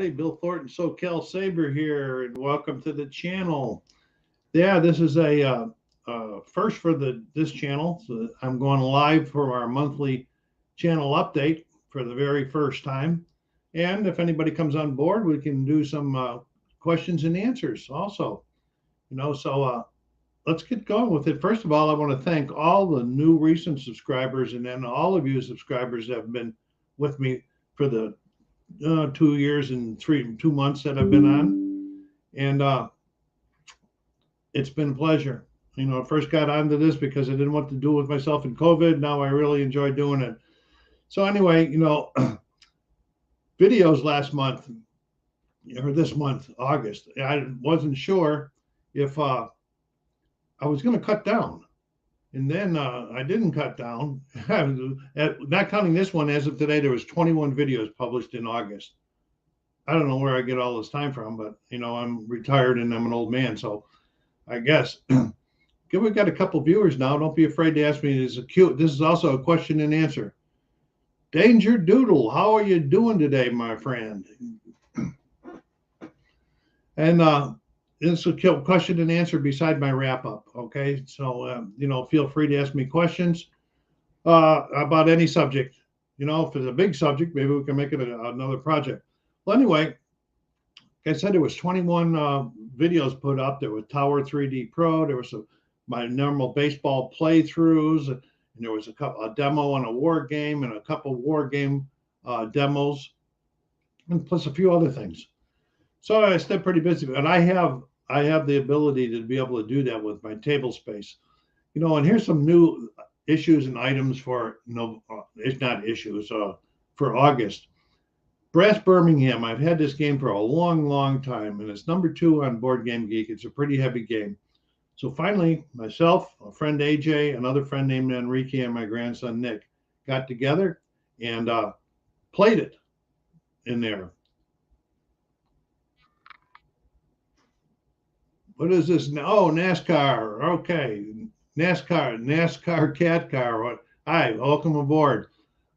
everybody. Bill Thornton, SoCal Saber here, and welcome to the channel. Yeah, this is a first for this channel. So I'm going live for our monthly channel update for the very first time. And if anybody comes on board, we can do some questions and answers also. Let's get going with it. First of all, I want to thank all the new recent subscribers, and then all of you subscribers that have been with me for the 2 years and 2 months that I've been on, and it's been a pleasure. I first got onto this because I didn't want to do it with myself in COVID. Now I really enjoy doing it. So anyway, videos last month or this month, August, I wasn't sure if I was going to cut down. And then I didn't cut down. Not counting this one, as of today, there was 21 videos published in August. I don't know where I get all this time from, but I'm retired and I'm an old man, so I guess. We've got a couple viewers now. Don't be afraid to ask me. This is also a question and answer. Danger Doodle, how are you doing today, my friend? And this is a question and answer beside my wrap up. Okay. So, feel free to ask me questions about any subject. If it's a big subject, maybe we can make it another project. Well, anyway, like I said, there was 21 videos put up. There was Tower 3D Pro. There was my normal baseball playthroughs. And there was a demo on a war game and a couple war game demos, and plus a few other things. So I stayed pretty busy, and I have the ability to be able to do that with my table space. And here's some new issues and items for it's not issues for August. Brass Birmingham. I've had this game for a long, long time, and it's number 2 on Board Game Geek. It's a pretty heavy game. So finally, myself, a friend AJ, another friend named Enrique, and my grandson Nick got together and played it in there. What is this? Oh, NASCAR. Okay. NASCAR cat car. Hi, welcome aboard.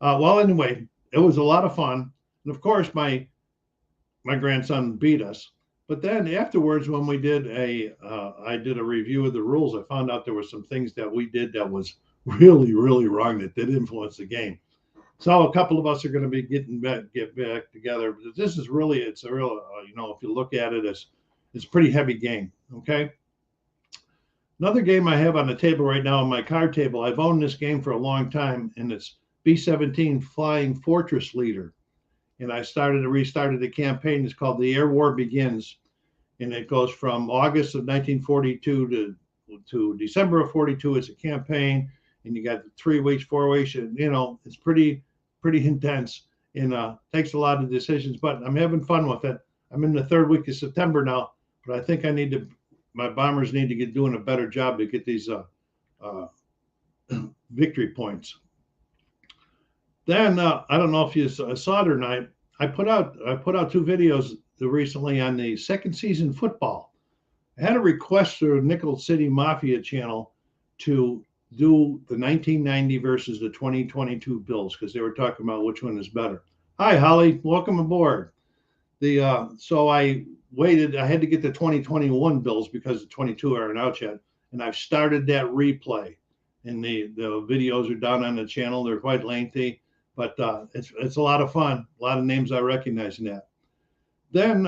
Well, anyway, it was a lot of fun. And of course, my grandson beat us. But then afterwards, when we did I did a review of the rules, I found out there were some things that we did that was really, really wrong that did influence the game. So a couple of us are going to be get back together. This is really, it's a real, if you look at it, it's a pretty heavy game. Okay. Another game I have on the table right now on my card table, I've owned this game for a long time, and it's B-17 Flying Fortress Leader. And I restarted the campaign. It's called The Air War Begins. And it goes from August of 1942 to December of 42. It's a campaign, and you got 3 weeks, 4 weeks, and it's pretty intense, and takes a lot of decisions, but I'm having fun with it. I'm in the 3rd week of September now, but I think my bombers need to get doing a better job to get these victory points. Then I don't know if you saw it or not. I put out 2 videos recently on the second season football. I had a request through Nickel City Mafia channel to do the 1990 versus the 2022 Bills, because they were talking about which one is better. Hi, Holly. Welcome aboard. So I waited. I had to get the 2021 Bills because the 22 aren't out yet, and I've started that replay. And the videos are down on the channel. They're quite lengthy, but it's a lot of fun. A lot of names I recognize in that. Then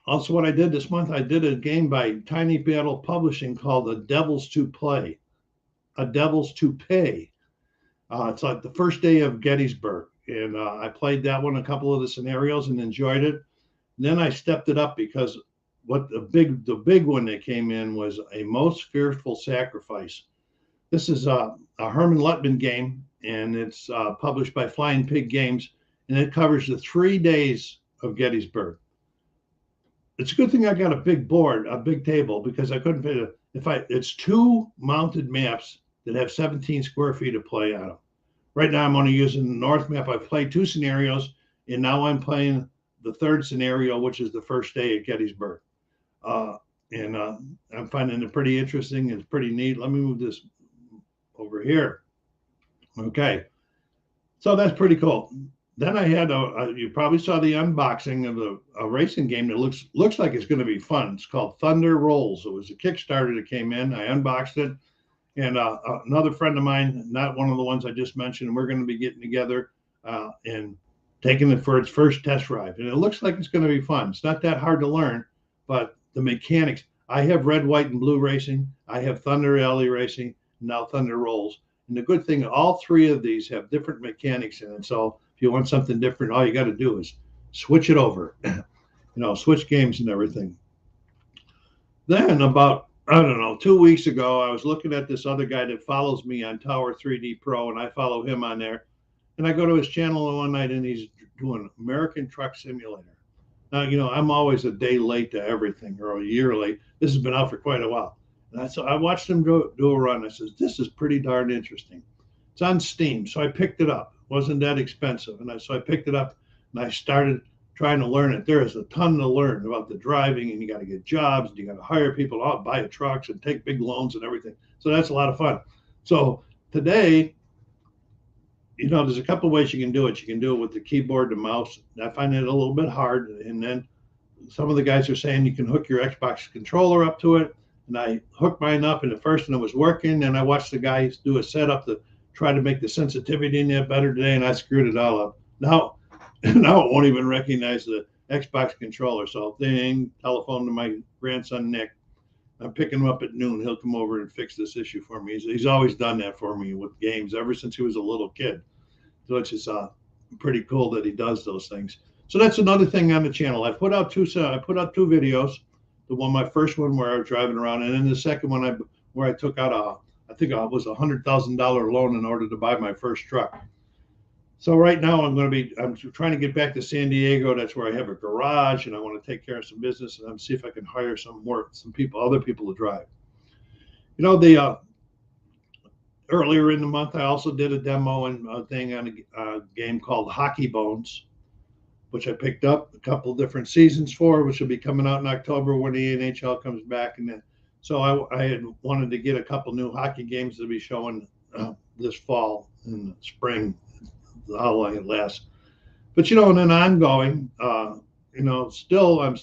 also what I did this month, I did a game by Tiny Battle Publishing called A Devils to Play, A Devils to Pay. It's like the first day of Gettysburg. And I played that one, a couple of the scenarios, and enjoyed it. And then I stepped it up because the big one that came in was A Most Fearful Sacrifice. This is a Herman Luttman game, and it's published by Flying Pig Games, and it covers the 3 days of Gettysburg. It's a good thing I got a big board, a big table, because I couldn't fit it. It's 2 mounted maps that have 17 square feet of play on them. Right now, I'm only using the north map. I've played 2 scenarios, and now I'm playing the 3rd scenario, which is the first day at Gettysburg. And I'm finding it pretty interesting. It's pretty neat. Let me move this over here. Okay. So that's pretty cool. then I had you probably saw the unboxing of a racing game that looks like it's going to be fun. It's called Thunder Rolls. It was a Kickstarter that came in. I unboxed it, and another friend of mine, not one of the ones I just mentioned, we're going to be getting together and taking it for its first test ride. And it looks like it's going to be fun. It's not that hard to learn, but the mechanics. I have red, white, and blue racing. I have Thunder Alley racing. Now Thunder Rolls. And the good thing, all three of these have different mechanics in it. So if you want something different, all you got to do is switch it over, switch games and everything. Then about, I don't know, 2 weeks ago, I was looking at this other guy that follows me on Tower 3D Pro, and I follow him on there. And I go to his channel one night, and he's doing American Truck Simulator. Now, I'm always a day late to everything, or a year late. This has been out for quite a while. And I watched him do a run. I said, this is pretty darn interesting. It's on Steam, so I picked it up. It wasn't that expensive. So I picked it up, and I started trying to learn it. There is a ton to learn about the driving, and you got to get jobs, and you got to hire people out, buy trucks, and take big loans and everything. So that's a lot of fun. So today, there's a couple of ways you can do it. You can do it with the keyboard, the mouse. I find it a little bit hard. And then some of the guys are saying you can hook your Xbox controller up to it. And I hooked mine up, and at first, and it was working. And I watched the guys do a setup to try to make the sensitivity in there better today, and I screwed it all up. Now it won't even recognize the Xbox controller. So ding, telephone to my grandson Nick. I'm picking him up at noon. He'll come over and fix this issue for me. He's always done that for me with games ever since he was a little kid. So it's just pretty cool that he does those things. So that's another thing on the channel. I put out two videos. My first one where I was driving around, and then the second one where I took out I think it was $100,000 loan in order to buy my first truck. So right now I'm trying to get back to San Diego. That's where I have a garage, and I want to take care of some business, and I'm see if I can hire other people to drive. Earlier in the month, I also did a demo and thing on a game called Hockey Bones, which I picked up a couple of different seasons for, which will be coming out in October when the NHL comes back. And then, so I had wanted to get a couple new hockey games to be showing this fall and spring, how long it lasts. But, and then ongoing, still I'm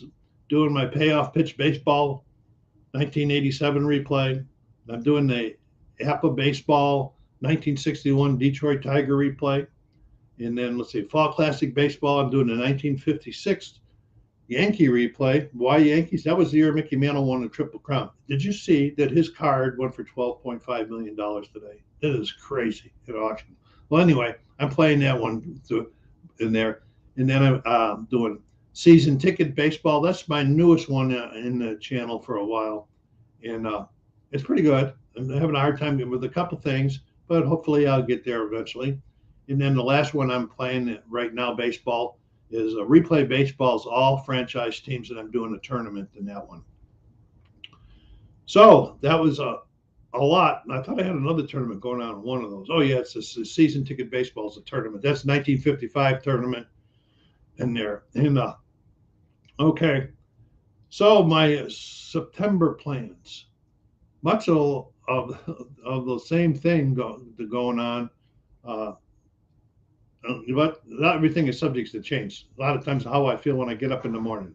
doing my payoff pitch baseball 1987 replay. I'm doing the APA baseball 1961 Detroit Tiger replay. And then let's see, Fall Classic Baseball, I'm doing the 1956 Yankee replay. Why Yankees? That was the year Mickey Mantle won the Triple Crown. Did you see that his card went for $12.5 million today? That is crazy at auction. Well, anyway, I'm playing that one in there. And then I'm doing season ticket baseball. That's my newest one in the channel for a while. And it's pretty good. I'm having a hard time with a couple things, but hopefully I'll get there eventually. And then the last one I'm playing right now, baseball, is Replay Baseball's all franchise teams, and I'm doing a tournament in that one. So that was a lot. I thought I had another tournament going on in one of those. Oh, yeah, it's a season ticket baseball is a tournament. That's 1955 tournament in there. And okay, so my September plans, much of the same thing going on. But not everything is subject to change. A lot of times how I feel when I get up in the morning.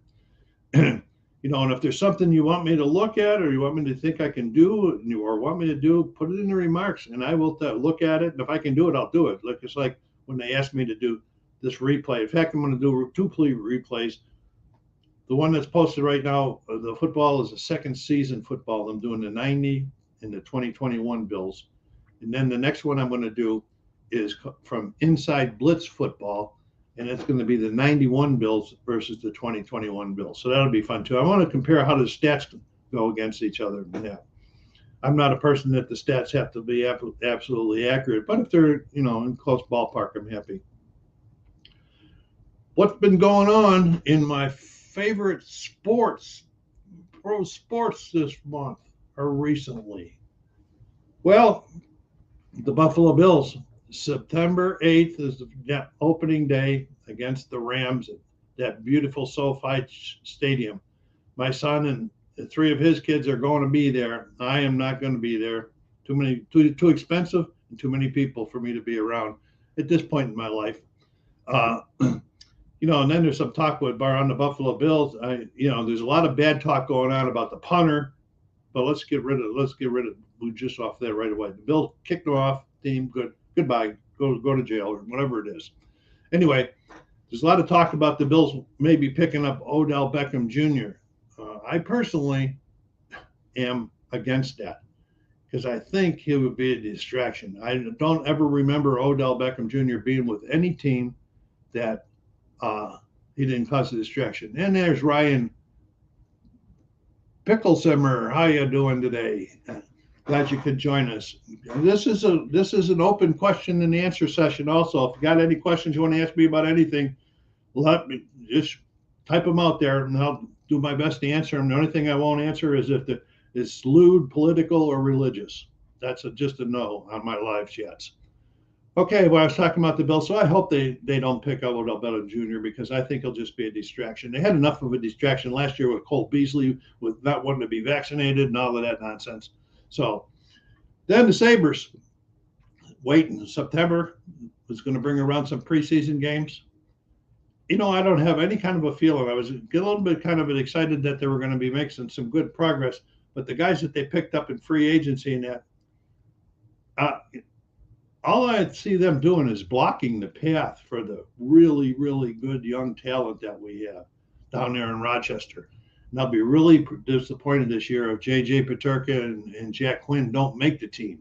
And if there's something you want me to look at or you want me to think I can do or want me to do, put it in the remarks and I will look at it. And if I can do it, I'll do it. It's like when they asked me to do this replay. In fact, I'm going to do two replays. The one that's posted right now, the football is a second season football. I'm doing the 90 and the 2021 Bills. And then the next one I'm going to do is from Inside Blitz Football, and it's going to be the 91 Bills versus the 2021 Bills. So that'll be fun too. I want to compare how the stats go against each other. Yeah. I'm not a person that the stats have to be absolutely accurate, but if they're, in close ballpark, I'm happy. What's been going on in my favorite pro sports this month or recently? Well, the Buffalo Bills. September 8th is the opening day against the Rams at that beautiful SoFi Stadium. My son and three of his kids are going to be there. I am not going to be there. Too expensive and too many people for me to be around at this point in my life. And then there's some talk on the Buffalo Bills. There's a lot of bad talk going on about the punter, but let's get rid of Blue just off there right away. The Bills kicked him off. Team, goodbye. Go to jail or whatever it is. Anyway, there's a lot of talk about the Bills maybe picking up Odell Beckham Jr. I personally am against that because I think he would be a distraction. I don't ever remember Odell Beckham Jr. being with any team that he didn't cause a distraction. And there's Ryan Picklesimmer. How you doing today? Glad you could join us. This is an open question and answer session. Also, if you got any questions you want to ask me about anything, let me just type them out there, and I'll do my best to answer them. The only thing I won't answer is if it's lewd, political, or religious. That's just a no on my live chats. Okay, well, I was talking about the Bills, so I hope they don't pick up Odell Beckham Jr. because I think he'll just be a distraction. They had enough of a distraction last year with Cole Beasley, with not wanting to be vaccinated and all of that nonsense. So then the Sabres wait in September was going to bring around some preseason games. I don't have any kind of a feeling. I was a little bit kind of excited that they were going to be making some good progress, but the guys that they picked up in free agency and that, all I see them doing is blocking the path for the really, really good young talent that we have down there in Rochester. And I'll be really disappointed this year if J.J. Peterka and Jack Quinn don't make the team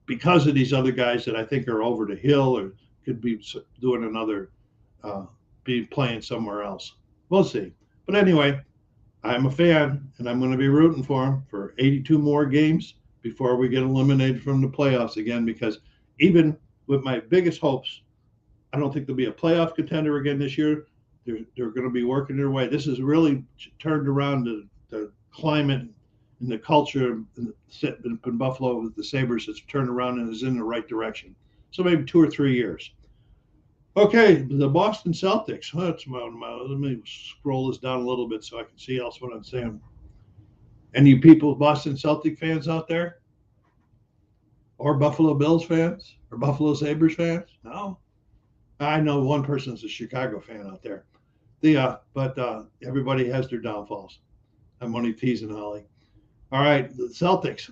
because of these other guys that I think are over the hill or could be doing another, be playing somewhere else. We'll see. But anyway, I'm a fan, and I'm going to be rooting for them for 82 more games before we get eliminated from the playoffs again, because even with my biggest hopes, I don't think they'll be a playoff contender again this year. They're going to be working their way. This has really turned around the climate and the culture in Buffalo with the Sabres. It's turned around and is in the right direction. So maybe 2 or 3 years. Okay, the Boston Celtics. Let me scroll this down a little bit so I can see else what I'm saying. Any people, Boston Celtic fans out there? Or Buffalo Bills fans? Or Buffalo Sabres fans? No? I know one person's a Chicago fan out there. But everybody has their downfalls. I'm only teasing Holly. All right, the Celtics.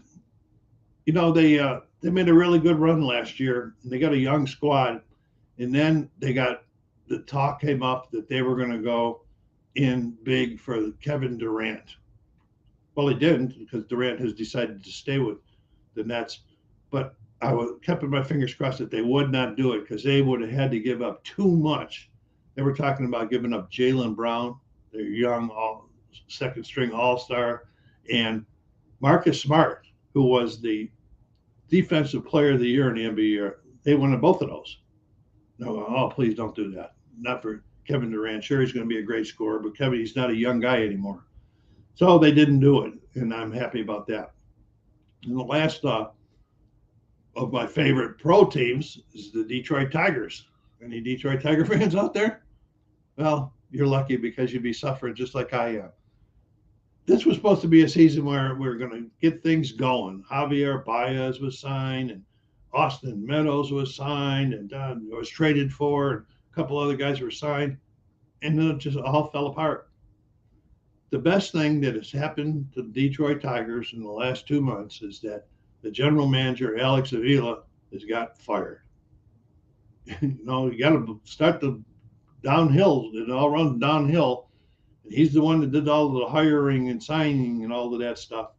They made a really good run last year, and they got a young squad. And then the talk came up that they were going to go in big for Kevin Durant. Well, they didn't because Durant has decided to stay with the Nets. But I kept my fingers crossed that they would not do it because they would have had to give up too much. They were talking about giving up Jaylen Brown, their young second-string all-star, and Marcus Smart, who was the Defensive Player of the Year in the NBA. They wanted both of those. No, please don't do that. Not for Kevin Durant. Sure, he's going to be a great scorer, but he's not a young guy anymore. So they didn't do it, and I'm happy about that. And the last of my favorite pro teams is the Detroit Tigers. Any Detroit Tiger fans out there? Well, you're lucky because you'd be suffering just like I am. This was supposed to be a season where we were going to get things going. Javier Baez was signed, and Austin Meadows was signed, and was traded for, and a couple other guys were signed, and then it just all fell apart. The best thing that has happened to the Detroit Tigers in the last 2 months is that the general manager, Alex Avila, has got fired. You got to start the downhill. It all runs downhill. And he's the one that did all the hiring and signing and all of that stuff.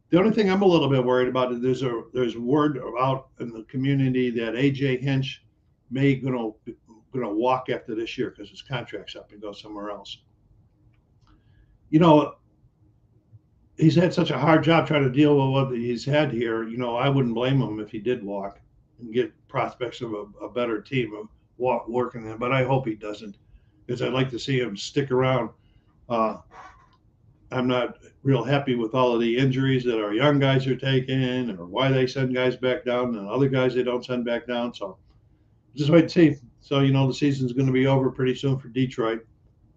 The only thing I'm a little bit worried about is there's word out in the community that AJ Hinch may gonna walk after this year because his contract's up and go somewhere else. He's had such a hard job trying to deal with what he's had here. I wouldn't blame him if he did walk and get prospects of a better team of working there. But I hope he doesn't, because I'd like to see him stick around. I'm not real happy with all of the injuries that our young guys are taking, or why they send guys back down and other guys they don't send back down. So just wait and see. So, the season's going to be over pretty soon for Detroit,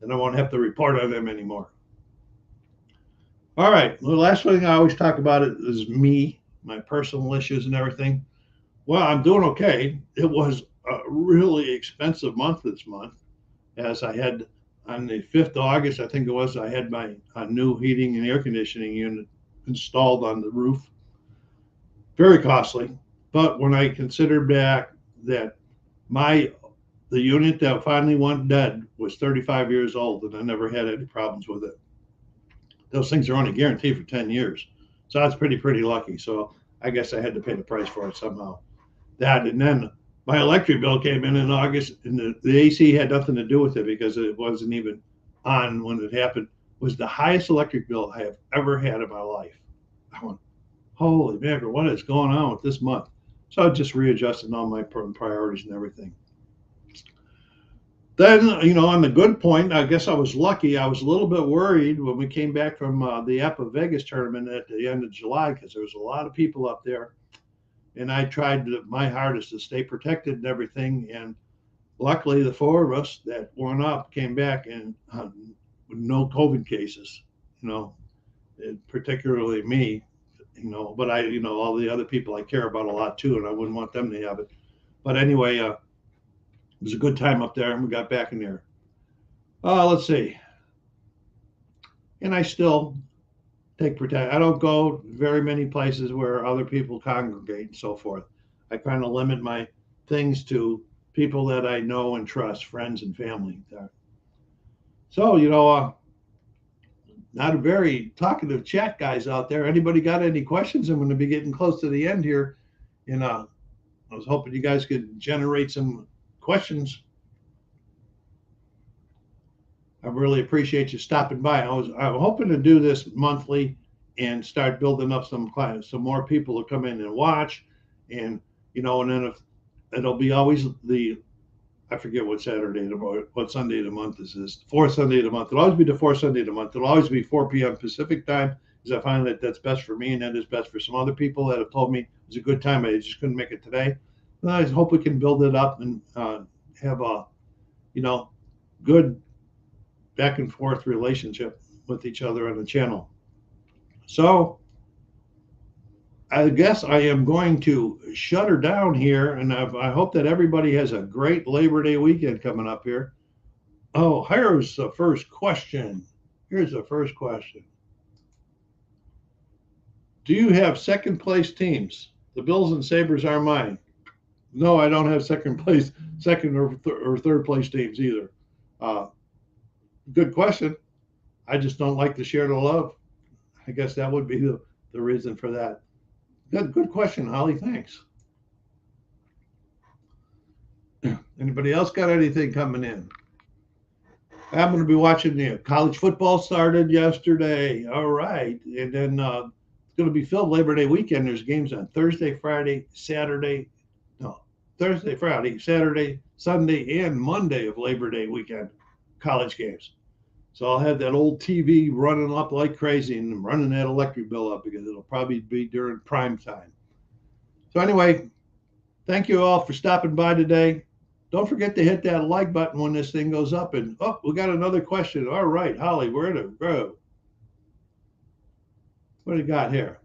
and I won't have to report on them anymore. All right. The last thing I always talk about is me, my personal issues and everything. Well, I'm doing okay. It was a really expensive month this month, as I had on the 5th of August, I think it was, I had my new heating and air conditioning unit installed on the roof. Very costly. But when I consider back that my the unit that finally went dead was 35 years old and I never had any problems with it. Those things are only guaranteed for 10 years. So I was pretty lucky. So I guess I had to pay the price for it somehow. That and then my electric bill came in August, and the AC had nothing to do with it because it wasn't even on when it happened. It was the highest electric bill I have ever had in my life. I went, holy mackerel, what is going on with this month? So I just readjusted all my priorities and everything. Then, on the good point, I guess I was lucky. I was a little bit worried when we came back from the APA Vegas tournament at the end of July because there was a lot of people up there. And I tried my hardest to stay protected and everything. And luckily, the four of us that went up came back and with no COVID cases, particularly me, but all the other people I care about a lot too, and I wouldn't want them to have it. But anyway, it was a good time up there, and we got back in there. Let's see. And I still take protect. I don't go very many places where other people congregate and so forth. I kind of limit my things to people that I know and trust, friends and family. So, not a very talkative chat guys out there. Anybody got any questions? I'm going to be getting close to the end here. And I was hoping you guys could generate some questions. I really appreciate you stopping by. I'm hoping to do this monthly and start building up some clients, some more people to come in and watch. And, and then if it'll be always I forget what Saturday, what Sunday of the month is this, fourth Sunday of the month. It'll always be the fourth Sunday of the month. It'll always be 4 p.m. Pacific time because I find that that's best for me and that is best for some other people that have told me it's a good time. I just couldn't make it today. And I hope we can build it up and have a, good back and forth relationship with each other on the channel. So I guess I am going to shut her down here, and I hope that everybody has a great Labor Day weekend coming up here. Oh, here's the first question. Do you have second place teams? The Bills and Sabres are mine. No, I don't have second or third place teams either. Good question. I just don't like to share the love. I guess that would be the reason for that. Good question, Holly. Thanks. Anybody else got anything coming in? I'm going to be watching college football started yesterday. All right. And then it's going to be filled Labor Day weekend. There's games on Thursday, Friday, Saturday, Sunday, and Monday of Labor Day weekend, college games. So I'll have that old TV running up like crazy and running that electric bill up because it'll probably be during prime time. So anyway, thank you all for stopping by today. Don't forget to hit that like button when this thing goes up. And we got another question. All right, Holly, where to go? What do you got here?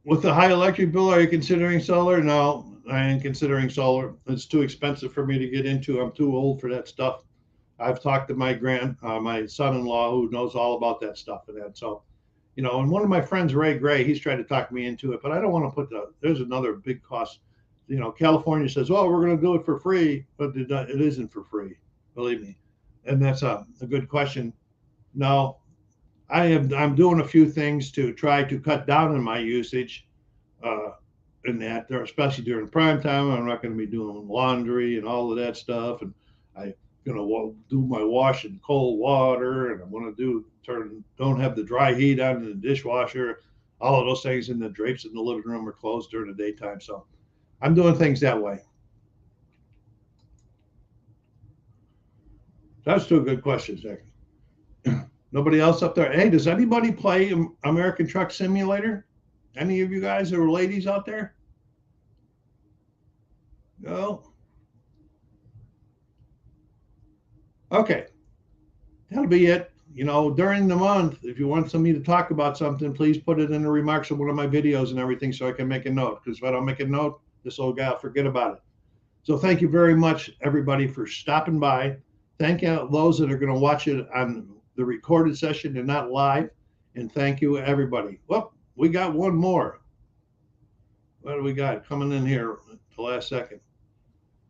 With the high electric bill, are you considering solar? No, I ain't considering solar. It's too expensive for me to get into. I'm too old for that stuff. I've talked to my son-in-law who knows all about that stuff and that. So, and one of my friends, Ray Gray, he's tried to talk me into it, but I don't want to there's another big cost. California says, well, we're going to do it for free, but it isn't for free, believe me. And that's a good question. No, I'm doing a few things to try to cut down on my usage in that, especially during prime time. I'm not going to be doing laundry and all of that stuff. And I'm going to do my wash in cold water, and I'm going to don't have the dry heat on in the dishwasher, all of those things, and the drapes in the living room are closed during the daytime. So I'm doing things that way. That's two good questions, Nick. Nobody else up there? Hey, does anybody play American Truck Simulator? Any of you guys or ladies out there? No? Okay. That'll be it. you know, during the month, if you want somebody to talk about something, please put it in the remarks of one of my videos and everything so I can make a note. Because if I don't make a note, this old guy will forget about it. So thank you very much, everybody, for stopping by. Thank you those that are going to watch it on the recorded session and not live. And thank you, everybody. Well, we got one more. What do we got coming in here at the last second?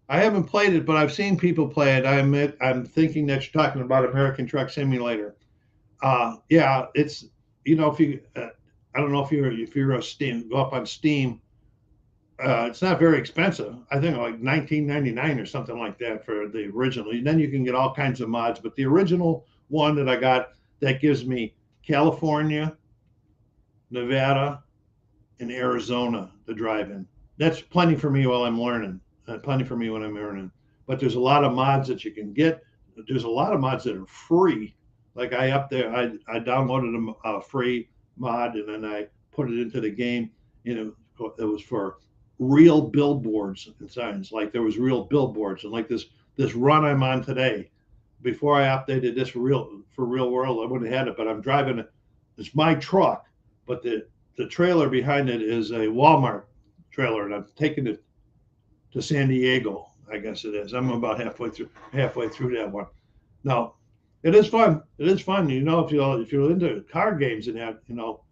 I haven't played it, but I've seen people play it. I'm thinking that you're talking about American Truck Simulator. Yeah, it's, you know, if you I don't know if you're a Steam, go up on Steam. It's not very expensive. I think like $19.99 or something like that for the original. And then you can get all kinds of mods, but the original one that I got that gives me California, Nevada, and Arizona to drive in. That's plenty for me while I'm learning. Plenty for me when I'm learning. But there's a lot of mods that you can get. There's a lot of mods that are free. Like I downloaded a free mod and then I put it into the game. You know, it was for real billboards and signs. Like there was real billboards, and like this run I'm on today. Before I updated this for real world, I wouldn't have had it. But I'm driving it. It's my truck, but the trailer behind it is a Walmart trailer, and I'm taking it to San Diego. I guess it is. I'm about halfway through that one. Now, it is fun. It is fun. You know, if you're into car games and that, you know,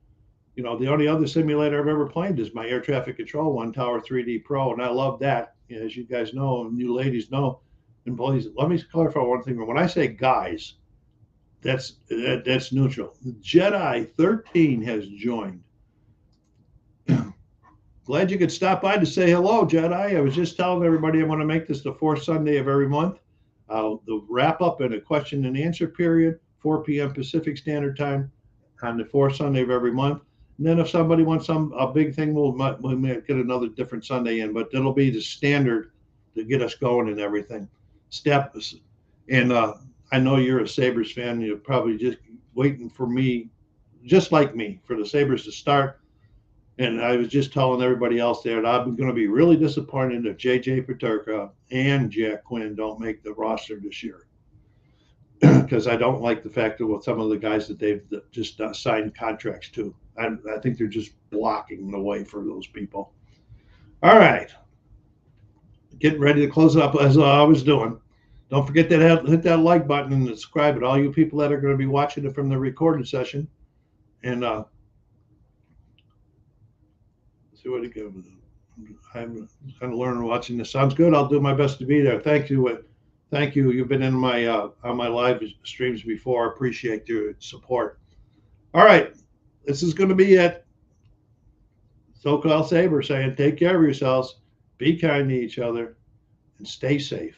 the only other simulator I've ever played is my air traffic control one, Tower 3D Pro, and I love that. You know, as you guys know, and you ladies know, and please let me clarify one thing. When I say guys, that's neutral. Jedi 13 has joined. Glad you could stop by to say hello, Jedi. I was just telling everybody I want to make this the fourth Sunday of every month. The wrap up and a question and answer period, 4 p.m. Pacific Standard Time on the fourth Sunday of every month. And then if somebody wants a big thing, we might get another different Sunday in, but it'll be the standard to get us going and everything. And I know you're a Sabres fan. You're probably just waiting for me, just like me, for the Sabres to start. And I was just telling everybody else there that I'm going to be really disappointed if J.J. Peterka and Jack Quinn don't make the roster this year. Because I don't like the fact that with some of the guys that they've just signed contracts to. I think they're just blocking the way for those people. All right. Getting ready to close it up as I was doing. Don't forget to hit that like button and subscribe to all you people that are going to be watching it from the recorded session. And see what it goes. I'm kind of learning watching this. Sounds good. I'll do my best to be there. Thank you. Thank you. You've been in my on my live streams before. I appreciate your support. All right. This is going to be it. SoCal Sabre saying, take care of yourselves, be kind to each other, and stay safe.